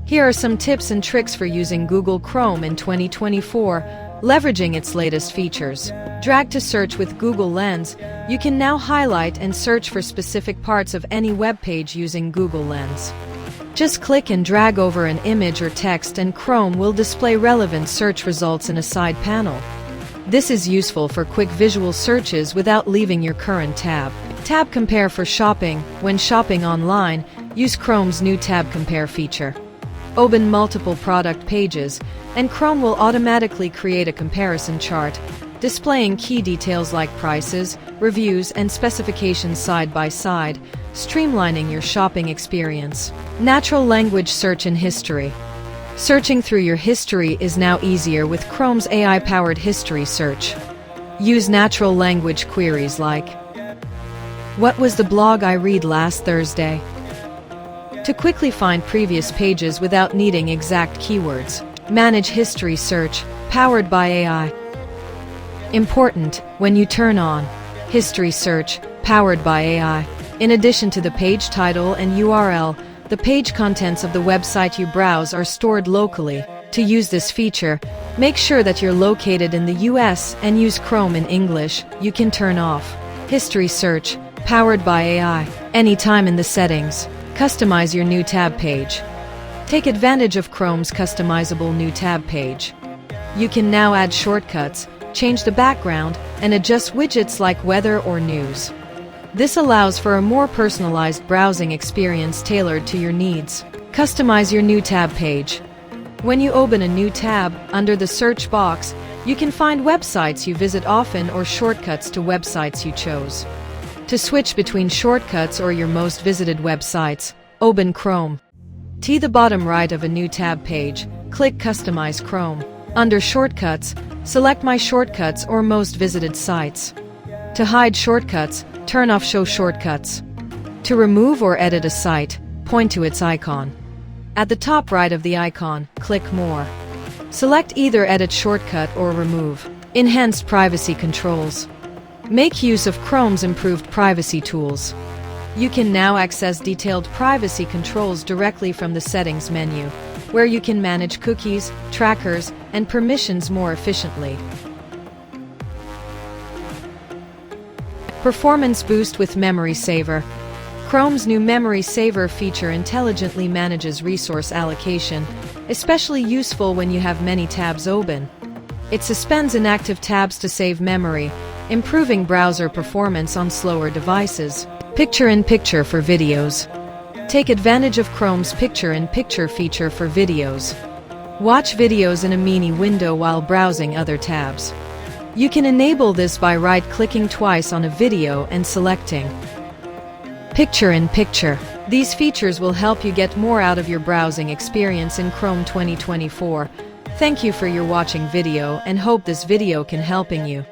Here are some tips and tricks for using Google Chrome in 2024, leveraging its latest features. Drag to search with Google Lens. You can now highlight and search for specific parts of any web page using Google Lens. Just click and drag over an image or text and Chrome will display relevant search results in a side panel. This is useful for quick visual searches without leaving your current tab. Tab Compare for shopping. When shopping online, use Chrome's new Tab Compare feature. Open multiple product pages, and Chrome will automatically create a comparison chart, displaying key details like prices, reviews, and specifications side by side, streamlining your shopping experience. Natural language search and history. Searching through your history is now easier with Chrome's AI-powered history search. Use natural language queries like, "What was the blog I read last Thursday?" to quickly find previous pages without needing exact keywords. Manage history search, powered by AI. Important: when you turn on history search, powered by AI, in addition to the page title and URL, the page contents of the website you browse are stored locally. To use this feature, make sure that you're located in the US and use Chrome in English. You can turn off history search, powered by AI, anytime in the settings. Customize your new tab page. Take advantage of Chrome's customizable new tab page. You can now add shortcuts, change the background, and adjust widgets like weather or news. This allows for a more personalized browsing experience tailored to your needs. Customize your new tab page. When you open a new tab, under the search box, you can find websites you visit often or shortcuts to websites you chose. To switch between shortcuts or your most visited websites, open Chrome. To the bottom right of a new tab page, click Customize Chrome. Under Shortcuts, select My Shortcuts or Most Visited Sites. To hide shortcuts, turn off Show Shortcuts. To remove or edit a site, point to its icon. At the top right of the icon, click More. Select either Edit Shortcut or Remove. Enhanced Privacy Controls. Make use of Chrome's improved privacy tools. You can now access detailed privacy controls directly from the Settings menu, where you can manage cookies, trackers, and permissions more efficiently. Performance boost with Memory Saver. Chrome's new Memory Saver feature intelligently manages resource allocation, especially useful when you have many tabs open. It suspends inactive tabs to save memory, improving browser performance on slower devices. Picture-in-Picture for videos. Take advantage of Chrome's Picture-in-Picture feature for videos. Watch videos in a mini window while browsing other tabs. You can enable this by right-clicking twice on a video and selecting Picture-in-Picture. These features will help you get more out of your browsing experience in Chrome 2024. Thank you for your watching video and hope this video can helping you.